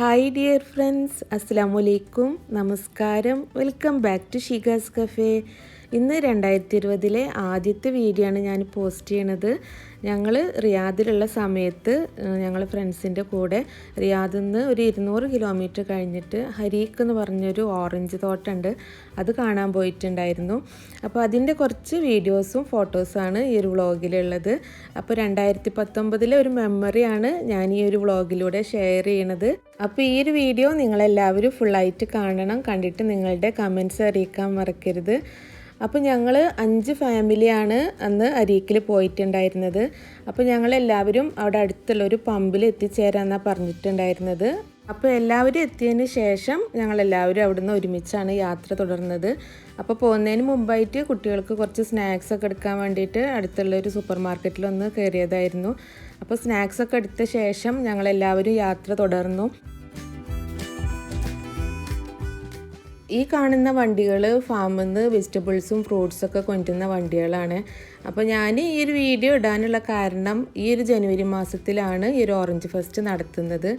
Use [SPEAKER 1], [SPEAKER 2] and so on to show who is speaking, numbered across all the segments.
[SPEAKER 1] Hi dear friends, അസ്സലാമലൈക്കും, നമസ്കാരം. Welcome back to Shikas cafe. ഇന്ന് 2020 ആദ്യത്തെ വീഡിയോ ആണ് ഞാൻ പോസ്റ്റ് ചെയ്യണത്. ഞങ്ങൾ റിയാദിലുള്ള സമയത്ത് ഞങ്ങൾ ഫ്രണ്ട്സിൻ്റെ കൂടെ റിയാദിൽ നിന്ന് ഒരു 200 കിലോമീറ്റർ കഴിഞ്ഞിട്ട് ഹരീക്ക് എന്ന് പറഞ്ഞൊരു ഓറഞ്ച് തോട്ടമുണ്ട്, അത് കാണാൻ പോയിട്ടുണ്ടായിരുന്നു. അപ്പോൾ അതിൻ്റെ കുറച്ച് വീഡിയോസും ഫോട്ടോസാണ് ഈ ഒരു വ്ളോഗിലുള്ളത്. അപ്പോൾ 2019 ഒരു മെമ്മറിയാണ് ഞാൻ ഈ ഒരു വ്ളോഗിലൂടെ ഷെയർ ചെയ്യണത്. അപ്പോൾ ഈ ഒരു വീഡിയോ നിങ്ങളെല്ലാവരും ഫുള്ളായിട്ട് കാണണം. കണ്ടിട്ട് നിങ്ങളുടെ കമൻറ്റ്സ് അറിയിക്കാൻ മറക്കരുത്. അപ്പോൾ ഞങ്ങൾ 5 ഫാമിലിയാണ് അന്ന് അരീക്കിൽ പോയിട്ടുണ്ടായിരുന്നത്. അപ്പോൾ ഞങ്ങളെല്ലാവരും അവിടെ അടുത്തുള്ളൊരു പമ്പിൽ എത്തിച്ചേരാമെന്നാണ് പറഞ്ഞിട്ടുണ്ടായിരുന്നത്. അപ്പോൾ എല്ലാവരും എത്തിയതിന് ശേഷം ഞങ്ങളെല്ലാവരും അവിടുന്ന് ഒരുമിച്ചാണ് യാത്ര തുടർന്നത്. അപ്പോൾ പോകുന്നതിന് മുമ്പായിട്ട് കുട്ടികൾക്ക് കുറച്ച് സ്നാക്സ് ഒക്കെ എടുക്കാൻ വേണ്ടിയിട്ട് അടുത്തുള്ളൊരു സൂപ്പർ മാർക്കറ്റിലൊന്ന് കയറിയതായിരുന്നു. അപ്പോൾ സ്നാക്സൊക്കെ എടുത്ത ശേഷം ഞങ്ങളെല്ലാവരും യാത്ര തുടർന്നു. ഈ കാണുന്ന വണ്ടികൾ ഫാമിൽ നിന്ന് വെജിറ്റബിൾസും ഫ്രൂട്ട്സൊക്കെ കൊണ്ടുവരുന്ന വണ്ടികളാണ്. അപ്പോൾ ഞാൻ ഈ ഒരു വീഡിയോ ഇടാനുള്ള കാരണം ഈ ഒരു ജനുവരി മാസത്തിലാണ് ഈ ഒരു ഓറഞ്ച് ഫെസ്റ്റ് നടത്തുന്നത്.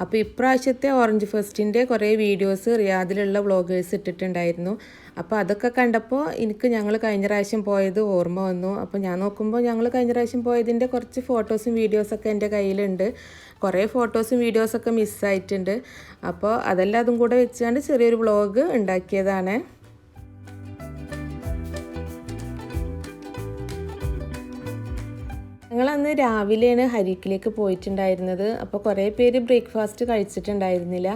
[SPEAKER 1] അപ്പോൾ ഇപ്രാവശ്യത്തെ ഓറഞ്ച് ഫെസ്റ്റിൻ്റെ കുറേ വീഡിയോസ് റിയാദിലുള്ള വ്ളോഗേഴ്സ് ഇട്ടിട്ടുണ്ടായിരുന്നു. അപ്പോൾ അതൊക്കെ കണ്ടപ്പോൾ എനിക്ക് ഞങ്ങൾ കഴിഞ്ഞ പ്രാവശ്യം പോയത് ഓർമ്മ വന്നു. അപ്പോൾ ഞാൻ നോക്കുമ്പോൾ ഞങ്ങൾ കഴിഞ്ഞ പ്രാവശ്യം പോയതിൻ്റെ കുറച്ച് ഫോട്ടോസും വീഡിയോസൊക്കെ എൻ്റെ കയ്യിലുണ്ട്. കുറേ ഫോട്ടോസും വീഡിയോസൊക്കെ മിസ്സായിട്ടുണ്ട്. അപ്പോൾ അതെല്ലാം അതും കൂടെ വെച്ചാണ്ട് ചെറിയൊരു വ്ളോഗ് ഉണ്ടാക്കിയതാണ്. ഞങ്ങളന്ന് രാവിലെയാണ് ഹരീക്കിലേക്ക് പോയിട്ടുണ്ടായിരുന്നത്. അപ്പോൾ കുറേ പേര് ബ്രേക്ക്ഫാസ്റ്റ് കഴിച്ചിട്ടുണ്ടായിരുന്നില്ല.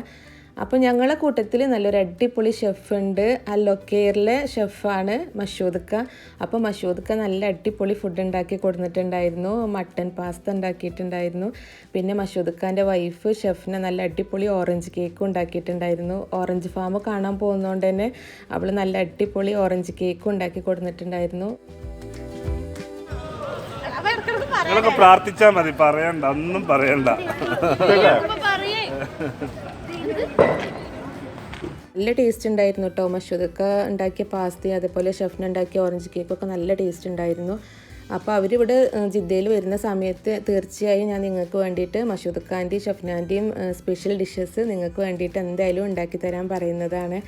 [SPEAKER 1] അപ്പോൾ ഞങ്ങളെ കൂട്ടത്തിൽ നല്ലൊരു അടിപൊളി ഷെഫുണ്ട്. ലൊക്കേറിലെ ഷെഫാണ് മഷൂദ്ക്ക. അപ്പോൾ മഷൂദ്ക്ക നല്ല അടിപൊളി ഫുഡ് ഉണ്ടാക്കി കൊടുത്തിട്ടുണ്ടായിരുന്നു. മട്ടൻ പാസ്ത ഉണ്ടാക്കിയിട്ടുണ്ടായിരുന്നു. പിന്നെ മഷൂദ്ക്കാൻ്റെ വൈഫ് ഷെഫിനെ നല്ല അടിപൊളി ഓറഞ്ച് കേക്ക് ഉണ്ടാക്കിയിട്ടുണ്ടായിരുന്നു. ഓറഞ്ച് ഫാം കാണാൻ പോകുന്നതുകൊണ്ട് തന്നെ അവൾ നല്ല അടിപൊളി ഓറഞ്ച് കേക്ക് ഉണ്ടാക്കി കൊടുത്തിട്ടുണ്ടായിരുന്നു.
[SPEAKER 2] നിങ്ങളൊക്കെ പ്രാർത്ഥിച്ചാൽ മതി, പറയണ്ട, ഒന്നും പറയണ്ട.
[SPEAKER 1] നല്ല ടേസ്റ്റ് ഉണ്ടായിരുന്നു കേട്ടോ. മഷൂദക്ക ഉണ്ടാക്കിയ പാസ്തയും അതേപോലെ ഷെഫിന് ഉണ്ടാക്കിയ ഓറഞ്ച് കേക്കൊക്കെ നല്ല ടേസ്റ്റ് ഉണ്ടായിരുന്നു. അപ്പോൾ അവരിവിടെ ജിദ്ദയിൽ വരുന്ന സമയത്ത് തീർച്ചയായും ഞാൻ നിങ്ങൾക്ക് വേണ്ടിയിട്ട് മഷൂദക്കാൻ്റെയും ഷെഫ്നാൻ്റെയും സ്പെഷ്യൽ ഡിഷസ് നിങ്ങൾക്ക് വേണ്ടിയിട്ട് എന്തായാലും ഉണ്ടാക്കി തരാൻ പറയുന്നതാണ്.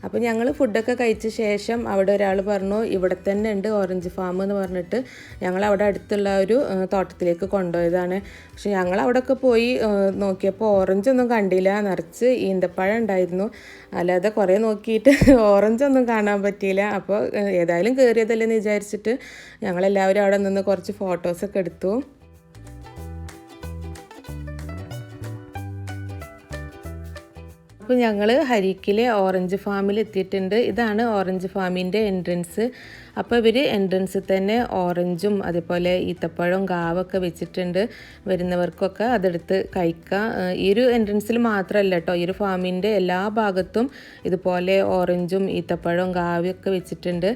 [SPEAKER 1] അപ്പോൾ ഞങ്ങൾ ഫുഡൊക്കെ കഴിച്ച ശേഷം അവിടെ ഒരാൾ പറഞ്ഞു ഇവിടെ തന്നെ ഉണ്ട് ഓറഞ്ച് ഫാം എന്ന് പറഞ്ഞിട്ട് ഞങ്ങൾ അവിടെ അടുത്തുള്ള ഒരു തോട്ടത്തിലേക്ക് കൊണ്ടുപോയതാണ്. പക്ഷെ ഞങ്ങൾ അവിടെയൊക്കെ പോയി നോക്കിയപ്പോൾ ഓറഞ്ചൊന്നും കണ്ടില്ല, നിറച്ച് ഈന്തപ്പഴം ഉണ്ടായിരുന്നു. അല്ലാതെ കുറേ നോക്കിയിട്ട് ഓറഞ്ചൊന്നും കാണാൻ പറ്റിയില്ല. അപ്പോൾ ഏതായാലും കയറിയതല്ലെന്ന് വിചാരിച്ചിട്ട് ഞങ്ങളെല്ലാവരും അവിടെ നിന്ന് കുറച്ച് ഫോട്ടോസൊക്കെ എടുത്തു. അപ്പോൾ ഞങ്ങൾ ഹരീക്കിലെ ഓറഞ്ച് ഫാമിൽ എത്തിയിട്ടുണ്ട്. ഇതാണ് ഓറഞ്ച് ഫാമിൻ്റെ എൻട്രൻസ്. അപ്പോൾ ഇവർ എൻട്രൻസിൽ തന്നെ ഓറഞ്ചും അതേപോലെ ഈത്തപ്പഴവും ഗാവൊക്കെ വെച്ചിട്ടുണ്ട്. വരുന്നവർക്കൊക്കെ അതെടുത്ത് കഴിക്കാം. ഈ ഒരു എൻട്രൻസിൽ മാത്രമല്ല കേട്ടോ, ഈ ഒരു ഫാമിൻ്റെ എല്ലാ ഭാഗത്തും ഇതുപോലെ ഓറഞ്ചും ഈത്തപ്പഴവും ഗാവയൊക്കെ വെച്ചിട്ടുണ്ട്.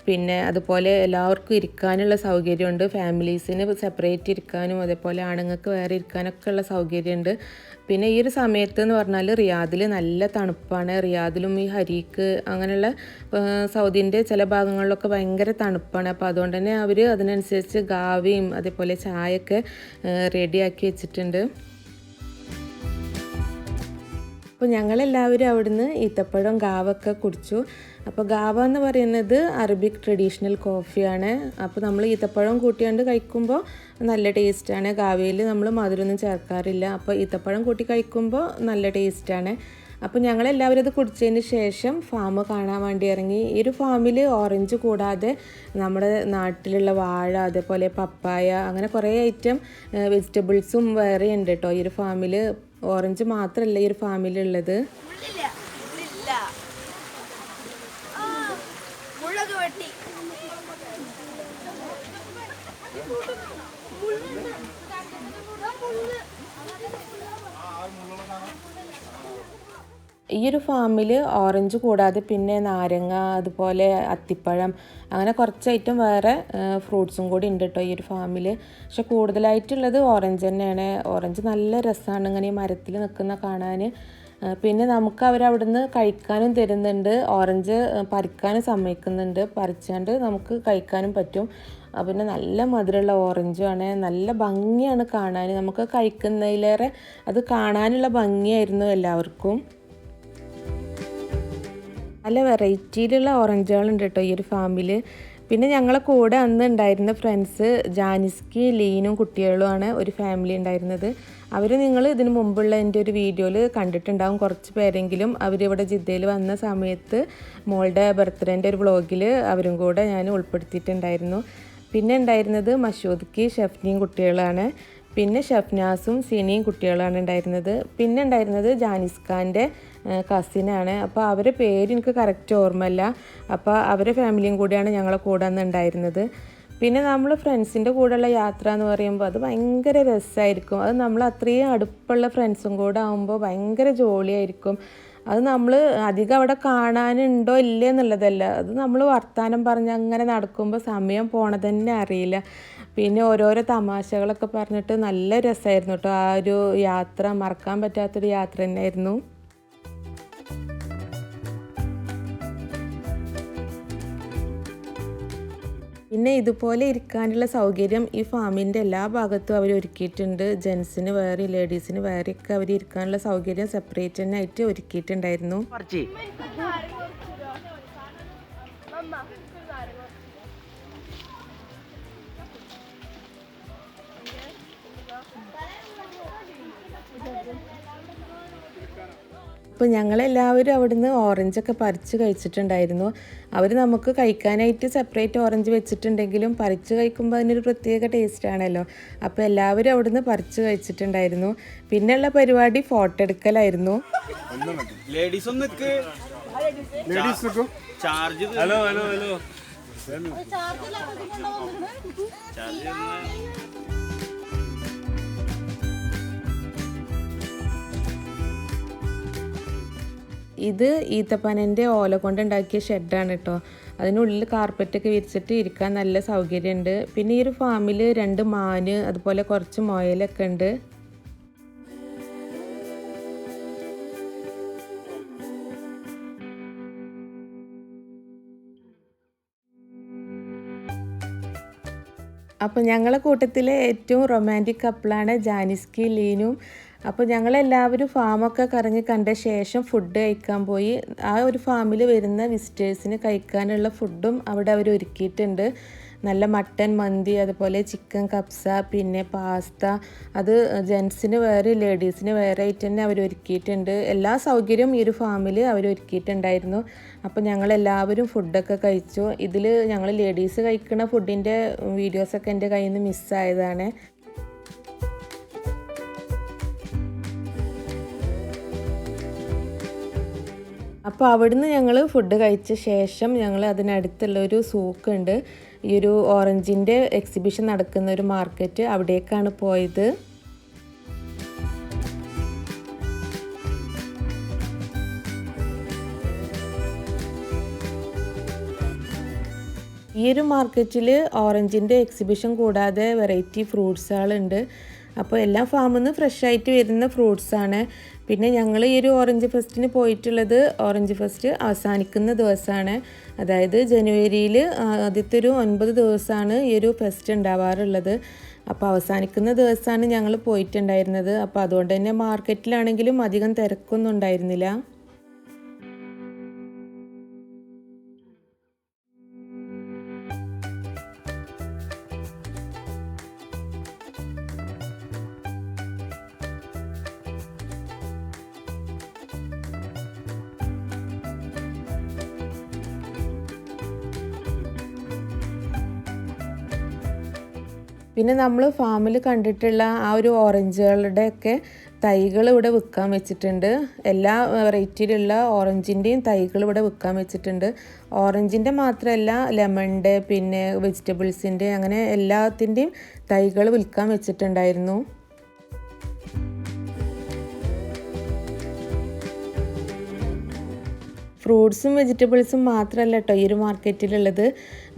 [SPEAKER 1] പിന്നെ അതുപോലെ എല്ലാവർക്കും ഇരിക്കാനുള്ള സൗകര്യമുണ്ട്. ഫാമിലീസിന് സെപ്പറേറ്റ് ഇരിക്കാനും അതേപോലെ ആണുങ്ങൾക്ക് വേറെ ഇരിക്കാനൊക്കെ ഉള്ള സൗകര്യമുണ്ട്. പിന്നെ ഈ ഒരു സമയത്ത് എന്ന് പറഞ്ഞാൽ റിയാദിൽ നല്ല തണുപ്പാണ്. റിയാദിലും ഈ ഹരീക്ക് അങ്ങനെയുള്ള സൗദിൻ്റെ ചില ഭാഗങ്ങളിലൊക്കെ ഭയങ്കര തണുപ്പാണ്. അപ്പോൾ അതുകൊണ്ട് തന്നെ അവർ അതിനനുസരിച്ച് ഗാവയും അതേപോലെ ചായയൊക്കെ റെഡിയാക്കി വെച്ചിട്ടുണ്ട്. അപ്പോൾ ഞങ്ങളെല്ലാവരും അവിടുന്ന് ഈത്തപ്പഴം ഗാവൊക്കെ കുടിച്ചു. അപ്പോൾ ഗാവ എന്ന് പറയുന്നത് അറബിക് ട്രഡീഷണൽ കോഫിയാണ്. അപ്പോൾ നമ്മൾ ഈത്തപ്പഴം കൂട്ടിയാണ്ട് കഴിക്കുമ്പോൾ നല്ല ടേസ്റ്റാണ്. ഗാവയിൽ നമ്മൾ മധുരമൊന്നും ചേർക്കാറില്ല. അപ്പോൾ ഈത്തപ്പഴം കൂട്ടി കഴിക്കുമ്പോൾ നല്ല ടേസ്റ്റാണ്. അപ്പോൾ ഞങ്ങളെല്ലാവരും അത് കുടിച്ചതിന് ശേഷം ഫാം കാണാൻ വേണ്ടി ഇറങ്ങി. ഈ ഒരു ഫാമിൽ ഓറഞ്ച് കൂടാതെ നമ്മുടെ നാട്ടിലുള്ള വാഴ അതേപോലെ പപ്പായ അങ്ങനെ കുറേ ഐറ്റം വെജിറ്റബിൾസും വേറെ ഉണ്ട് കേട്ടോ. ഈ ഒരു ഫാമിൽ ഓറഞ്ച് മാത്രമല്ല ഈ ഒരു ഫാമിലുള്ളത്. ഈ ഒരു ഫാമിൽ ഓറഞ്ച് കൂടാതെ പിന്നെ നാരങ്ങ അതുപോലെ അത്തിപ്പഴം അങ്ങനെ കുറച്ച് ഐറ്റം വേറെ ഫ്രൂട്ട്സും കൂടി ഉണ്ട് കേട്ടോ ഈ ഒരു ഫാമിൽ. പക്ഷെ കൂടുതലായിട്ടുള്ളത് ഓറഞ്ച് തന്നെയാണ്. ഓറഞ്ച് നല്ല രസമാണ് ഇങ്ങനെ ഈ മരത്തിൽ നിൽക്കുന്ന കാണാൻ. പിന്നെ നമുക്ക് അവരവിടുന്ന് കഴിക്കാനും തരുന്നുണ്ട്. ഓറഞ്ച് പറിക്കാനും സമ്മതിക്കുന്നുണ്ട്. പറിച്ചാണ്ട് നമുക്ക് കഴിക്കാനും പറ്റും. പിന്നെ നല്ല മധുരമുള്ള ഓറഞ്ചുമാണ്. നല്ല ഭംഗിയാണ് കാണാൻ. നമുക്ക് കഴിക്കുന്നതിലേറെ അത് കാണാനുള്ള ഭംഗിയായിരുന്നു എല്ലാവർക്കും. നല്ല വെറൈറ്റിയിലുള്ള ഓറഞ്ചുകളുണ്ട് കേട്ടോ ഈ ഒരു ഫാമിൽ. പിന്നെ ഞങ്ങളെ കൂടെ അന്ന് ഉണ്ടായിരുന്ന ഫ്രണ്ട്സ് ജാനിസ്കി, ലീനും കുട്ടികളുമാണ് ഒരു ഫാമിലി ഉണ്ടായിരുന്നത്. അവർ നിങ്ങൾ ഇതിനു മുമ്പുള്ള എൻ്റെ ഒരു വീഡിയോയിൽ കണ്ടിട്ടുണ്ടാവും കുറച്ച് പേരെങ്കിലും. അവരിവിടെ ജിദ്ദയിൽ വന്ന സമയത്ത് മോളുടെ ബർത്ത്ഡേൻ്റെ ഒരു വ്ളോഗിൽ അവരും കൂടെ ഞാൻ ഉൾപ്പെടുത്തിയിട്ടുണ്ടായിരുന്നു. പിന്നെ ഉണ്ടായിരുന്നത് മഷൂദ്ക്ക്, ഷഫ്നിയും കുട്ടികളാണ്. പിന്നെ ഷഫ്നാസും സിനിയും കുട്ടികളാണ് ഉണ്ടായിരുന്നത്. പിന്നെ ഉണ്ടായിരുന്നത് ജാനിസ്ഖാൻ്റെ കസിനാണ്. അപ്പോൾ അവരുടെ പേര് എനിക്ക് കറക്റ്റ് ഓർമ്മയില്ല. അപ്പോൾ അവരുടെ ഫാമിലിയും കൂടിയാണ് ഞങ്ങളെ കൂടെ അന്ന് ഉണ്ടായിരുന്നത്. പിന്നെ നമ്മൾ ഫ്രണ്ട്സിൻ്റെ കൂടെയുള്ള യാത്ര എന്ന് പറയുമ്പോൾ അത് ഭയങ്കര രസമായിരിക്കും. അത് നമ്മൾ അത്രയും അടുപ്പുള്ള ഫ്രണ്ട്സും കൂടെ ആകുമ്പോൾ ഭയങ്കര ജോളിയായിരിക്കും. അത് നമ്മൾ അധികം അവിടെ കാണാനുണ്ടോ ഇല്ലേ എന്നുള്ളതല്ല, അത് നമ്മൾ വർത്തമാനം പറഞ്ഞ് അങ്ങനെ നടക്കുമ്പോൾ സമയം പോണത് തന്നെ അറിയില്ല. പിന്നെ ഓരോരോ തമാശകളൊക്കെ പറഞ്ഞിട്ട് നല്ല രസമായിരുന്നു കേട്ടോ. ആ ഒരു യാത്ര മറക്കാൻ പറ്റാത്തൊരു യാത്ര തന്നെയായിരുന്നു. പിന്നെ ഇതുപോലെ ഇരിക്കാനുള്ള സൗകര്യം ഈ ഫാമിൻ്റെ എല്ലാ ഭാഗത്തും അവർ ഒരുക്കിയിട്ടുണ്ട്. ജെൻസിന് വേറെ, ലേഡീസിന് വേറെയൊക്കെ അവർ ഇരിക്കാനുള്ള സൗകര്യം സെപ്പറേറ്റ് തന്നെ ആയിട്ട് ഒരുക്കിയിട്ടുണ്ടായിരുന്നു. അപ്പോൾ ഞങ്ങളെല്ലാവരും അവിടുന്ന് ഓറഞ്ചൊക്കെ പറിച്ച് കഴിച്ചിട്ടുണ്ടായിരുന്നു. അവർ നമുക്ക് കഴിക്കാനായിട്ട് സെപ്പറേറ്റ് ഓറഞ്ച് വെച്ചിട്ടുണ്ടെങ്കിലും പറിച്ച് കഴിക്കുമ്പോൾ അതിനൊരു പ്രത്യേക ടേസ്റ്റ് ആണല്ലോ. അപ്പോൾ എല്ലാവരും അവിടുന്ന് പറിച്ച് കഴിച്ചിട്ടുണ്ടായിരുന്നു. പിന്നെയുള്ള പരിപാടി ഫോട്ടോ എടുക്കലായിരുന്നു. ഇത് ഈത്തപ്പനൻ്റെ ഓല കൊണ്ടുണ്ടാക്കിയ ഷെഡാണ് കേട്ടോ. അതിനുള്ളിൽ കാർപ്പറ്റൊക്കെ വിരിച്ചിട്ട് ഇരിക്കാൻ നല്ല സൗകര്യമുണ്ട്. പിന്നെ ഈ ഒരു ഫാമിൽ 2 മാന്, അതുപോലെ കുറച്ച് മുയലൊക്കെ ഉണ്ട്. അപ്പോൾ ഞങ്ങളെ കൂട്ടത്തിലെ ഏറ്റവും റൊമാൻറ്റിക് കപ്പിളാണ് ജാനിസ്കി, ലീനും. അപ്പോൾ ഞങ്ങളെല്ലാവരും ഫാമൊക്കെ കറങ്ങി കണ്ട ശേഷം ഫുഡ് കഴിക്കാൻ പോയി. ആ ഒരു ഫാമിൽ വരുന്ന വിസിറ്റേഴ്സിന് കഴിക്കാനുള്ള ഫുഡും അവിടെ അവർ ഒരുക്കിയിട്ടുണ്ട്. നല്ല മട്ടൻ മന്തി, അതുപോലെ ചിക്കൻ കബ്സ, പിന്നെ പാസ്ത. അത് ജെൻസിന് വേറെ, ലേഡീസിന് വേറെ ആയിട്ട് തന്നെ അവർ ഒരുക്കിയിട്ടുണ്ട്. എല്ലാ സൗകര്യവും ഈ ഒരു ഫാമിൽ അവർ ഒരുക്കിയിട്ടുണ്ടായിരുന്നു. അപ്പോൾ ഞങ്ങളെല്ലാവരും ഫുഡൊക്കെ കഴിച്ചു. ഇതിൽ ഞങ്ങൾ ലേഡീസ് കഴിക്കുന്ന ഫുഡിൻ്റെ വീഡിയോസൊക്കെ എൻ്റെ കയ്യിൽ നിന്ന് മിസ്സായതാണ്. അപ്പോൾ അവിടുന്ന് ഞങ്ങൾ ഫുഡ് കഴിച്ച ശേഷം ഞങ്ങൾ അതിനടുത്തുള്ളൊരു സൂക്കുണ്ട്, ഈ ഒരു ഓറഞ്ചിൻ്റെ എക്സിബിഷൻ നടക്കുന്ന ഒരു മാർക്കറ്റ്, അവിടേക്കാണ് പോയത്. ഈ ഒരു മാർക്കറ്റിൽ ഓറഞ്ചിൻ്റെ എക്സിബിഷൻ കൂടാതെ വെറൈറ്റി ഫ്രൂട്ട്സുകളുണ്ട്. അപ്പോൾ എല്ലാ ഫാമിൽ നിന്ന് ഫ്രഷ് ആയിട്ട് വരുന്ന ഫ്രൂട്ട്സാണ്. പിന്നെ ഞങ്ങൾ ഈ ഒരു ഓറഞ്ച് ഫെസ്റ്റിന് പോയിട്ടുള്ളത് ഓറഞ്ച് ഫെസ്റ്റ് അവസാനിക്കുന്ന ദിവസമാണ്. അതായത് ജനുവരിയിൽ ആദ്യത്തെ ഒരു 9 ദിവസമാണ് ഈ ഒരു ഫെസ്റ്റ് ഉണ്ടാവാറുള്ളത്. അപ്പോൾ അവസാനിക്കുന്ന ദിവസമാണ് ഞങ്ങൾ പോയിട്ടുണ്ടായിരുന്നത്. അപ്പോൾ അതുകൊണ്ട് തന്നെ മാർക്കറ്റിലാണെങ്കിലും അധികം തിരക്കൊന്നും ഉണ്ടായിരുന്നില്ല. പിന്നെ നമ്മൾ ഫാമിൽ കണ്ടിട്ടുള്ള ആ ഒരു ഓറഞ്ചുകളുടെയൊക്കെ തൈകൾ ഇവിടെ വിൽക്കാൻ വെച്ചിട്ടുണ്ട്. എല്ലാ വെറൈറ്റിയിലുള്ള ഓറഞ്ചിൻ്റെയും തൈകൾ ഇവിടെ വിൽക്കാൻ വെച്ചിട്ടുണ്ട്. ഓറഞ്ചിൻ്റെ മാത്രമല്ല, ലെമണിൻ്റെ, പിന്നെ വെജിറ്റബിൾസിൻ്റെ, അങ്ങനെ എല്ലാത്തിൻ്റെയും തൈകൾ വിൽക്കാൻ വെച്ചിട്ടുണ്ടായിരുന്നു. ഫ്രൂട്ട്സും വെജിറ്റബിൾസും മാത്രമല്ല കേട്ടോ ഈ ഒരു മാർക്കറ്റിലുള്ളത്.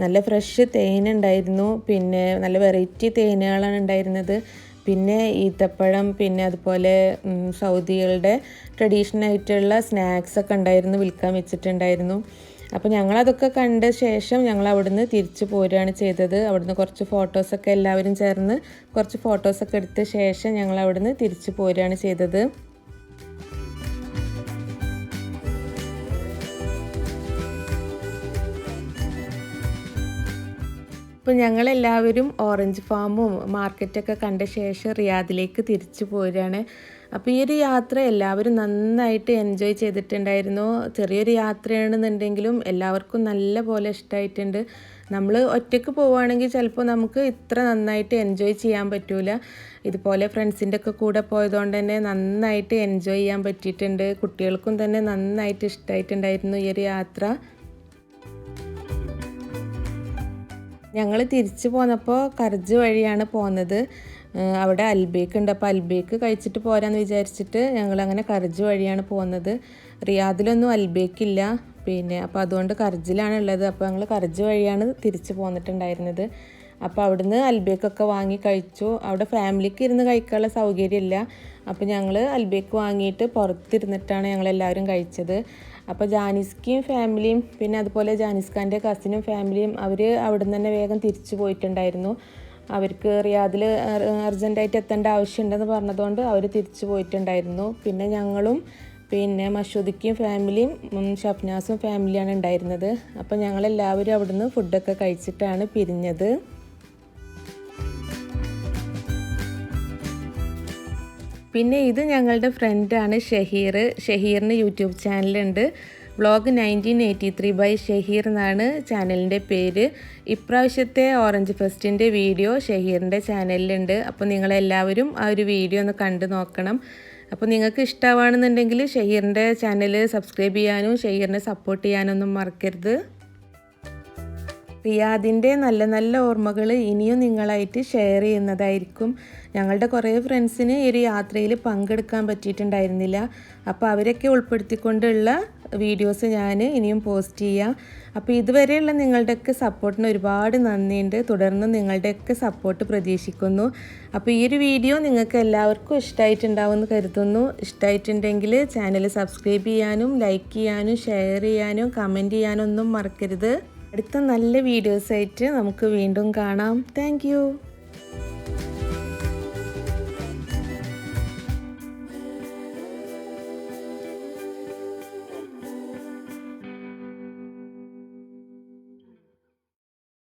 [SPEAKER 1] നല്ല ഫ്രഷ് തേനുണ്ടായിരുന്നു, പിന്നെ നല്ല വെറൈറ്റി തേനുകളാണ് ഉണ്ടായിരുന്നത്. പിന്നെ ഈത്തപ്പഴം, പിന്നെ അതുപോലെ സൗദികളുടെ ട്രഡീഷണൽ ആയിട്ടുള്ള സ്നാക്സൊക്കെ ഉണ്ടായിരുന്നു, വിൽക്കാൻ വെച്ചിട്ടുണ്ടായിരുന്നു. അപ്പോൾ ഞങ്ങളതൊക്കെ കണ്ട ശേഷം ഞങ്ങൾ അവിടുന്ന് തിരിച്ചു പോരുകയാണ് ചെയ്തത്. അവിടുന്ന് കുറച്ച് ഫോട്ടോസൊക്കെ എല്ലാവരും ചേർന്ന് കുറച്ച് ഫോട്ടോസൊക്കെ എടുത്ത ശേഷം ഞങ്ങൾ അവിടുന്ന് തിരിച്ചു പോരുകയാണ് ചെയ്തത്. അപ്പോൾ ഞങ്ങളെല്ലാവരും ഓറഞ്ച് ഫാമും മാർക്കറ്റൊക്കെ കണ്ട ശേഷം റിയാദിലേക്ക് തിരിച്ചു പോരുകയാണ്. അപ്പോൾ ഈ ഒരു യാത്ര എല്ലാവരും നന്നായിട്ട് എൻജോയ് ചെയ്തിട്ടുണ്ടായിരുന്നു. ചെറിയൊരു യാത്രയാണെന്നുണ്ടെങ്കിലും എല്ലാവർക്കും നല്ല പോലെ ഇഷ്ടമായിട്ടുണ്ട്. നമ്മൾ ഒറ്റയ്ക്ക് പോവുകയാണെങ്കിൽ ചിലപ്പോൾ നമുക്ക് ഇത്ര നന്നായിട്ട് എൻജോയ് ചെയ്യാൻ പറ്റില്ല. ഇതുപോലെ ഫ്രണ്ട്സിൻ്റെ ഒക്കെ കൂടെ പോയതുകൊണ്ട് തന്നെ നന്നായിട്ട് എൻജോയ് ചെയ്യാൻ പറ്റിയിട്ടുണ്ട്. കുട്ടികൾക്കും തന്നെ നന്നായിട്ട് ഇഷ്ടമായിട്ടുണ്ടായിരുന്നു ഈ ഒരു യാത്ര. ഞങ്ങൾ തിരിച്ചു പോന്നപ്പോൾ കർജ് വഴിയാണ് പോകുന്നത്. അവിടെ അൽബേക്ക് ഉണ്ട്. അപ്പോൾ അൽബേക്ക് കഴിച്ചിട്ട് പോരാന്ന് വിചാരിച്ചിട്ട് ഞങ്ങളങ്ങനെ കർജ് വഴിയാണ് പോകുന്നത്. റിയാദിലൊന്നും അൽബേക്കില്ല, അപ്പോൾ അതുകൊണ്ട് കർജിലാണ് ഉള്ളത്. അപ്പോൾ ഞങ്ങൾ കർജ് വഴിയാണ് തിരിച്ചു പോന്നിട്ടുണ്ടായിരുന്നത്. അപ്പോൾ അവിടുന്ന് അൽബേക്കൊക്കെ വാങ്ങി കഴിച്ചു. അവിടെ ഫാമിലിക്ക് ഇരുന്ന് കഴിക്കാനുള്ള സൗകര്യമില്ല. അപ്പോൾ ഞങ്ങൾ അൽബേക്ക് വാങ്ങിയിട്ട് പുറത്തിരുന്നിട്ടാണ് ഞങ്ങളെല്ലാവരും കഴിച്ചത്. അപ്പോൾ ജാനിസ്കയും ഫാമിലിയും പിന്നെ അതുപോലെ ജാനിസ്കാൻ്റെ കസിനും ഫാമിലിയും അവർ അവിടെ നിന്ന് തന്നെ വേഗം തിരിച്ചു പോയിട്ടുണ്ടായിരുന്നു. അവർക്ക് റിയാദിൽ അർജൻറ്റായിട്ട് എത്തേണ്ട ആവശ്യമുണ്ടെന്ന് പറഞ്ഞതുകൊണ്ട് അവർ തിരിച്ചു പോയിട്ടുണ്ടായിരുന്നു. പിന്നെ ഞങ്ങളും മഷൂദിക്കും ഫാമിലിയും ഷഫ്നാസും ഫാമിലിയാണ് ഉണ്ടായിരുന്നത്. അപ്പോൾ ഞങ്ങളെല്ലാവരും അവിടുന്ന് ഫുഡൊക്കെ കഴിച്ചിട്ടാണ് പിരിഞ്ഞത്. പിന്നെ ഇത് ഞങ്ങളുടെ ഫ്രണ്ടാണ് ഷഹീർ. ഷഹീറിന് യൂട്യൂബ് ചാനലുണ്ട്. വ്ളോഗ് 1983 ബൈ ഷഹീർ എന്നാണ് ചാനലിൻ്റെ പേര്. ഇപ്രാവശ്യത്തെ ഓറഞ്ച് ഫെസ്റ്റിൻ്റെ വീഡിയോ ഷഹീറിൻ്റെ ചാനലിലുണ്ട്. അപ്പോൾ നിങ്ങളെല്ലാവരും ആ ഒരു വീഡിയോ ഒന്ന് കണ്ടു നോക്കണം. അപ്പോൾ നിങ്ങൾക്ക് ഇഷ്ടമാണെന്നുണ്ടെങ്കിൽ ഷഹീറിൻ്റെ ചാനൽ സബ്സ്ക്രൈബ് ചെയ്യാനും ഷഹീറിനെ സപ്പോർട്ട് ചെയ്യാനൊന്നും മറക്കരുത്. റിയാദിൻ്റെ നല്ല നല്ല ഓർമ്മകൾ ഇനിയും നിങ്ങളായിട്ട് ഷെയർ ചെയ്യുന്നതായിരിക്കും. ഞങ്ങളുടെ കുറേ ഫ്രണ്ട്സിന് ഈ ഒരു യാത്രയിൽ പങ്കെടുക്കാൻ പറ്റിയിട്ടുണ്ടായിരുന്നില്ല. അപ്പോൾ അവരൊക്കെ ഉൾപ്പെടുത്തിക്കൊണ്ടുള്ള വീഡിയോസ് ഞാൻ ഇനിയും പോസ്റ്റ് ചെയ്യാം. അപ്പോൾ ഇതുവരെയുള്ള നിങ്ങളുടെയൊക്കെ സപ്പോർട്ടിന് ഒരുപാട് നന്ദിയുണ്ട്. തുടർന്ന് നിങ്ങളുടെയൊക്കെ സപ്പോർട്ട് പ്രതീക്ഷിക്കുന്നു. അപ്പോൾ ഈ ഒരു വീഡിയോ നിങ്ങൾക്ക് എല്ലാവർക്കും ഇഷ്ടമായിട്ടുണ്ടാവുമെന്ന് കരുതുന്നു. ഇഷ്ടമായിട്ടുണ്ടെങ്കിൽ ചാനൽ സബ്സ്ക്രൈബ് ചെയ്യാനും ലൈക്ക് ചെയ്യാനും ഷെയർ ചെയ്യാനും കമൻറ്റ് ചെയ്യാനും ഒന്നും മറക്കരുത്. അടുത്ത നല്ല വീഡിയോസായിട്ട് നമുക്ക് വീണ്ടും കാണാം. താങ്ക്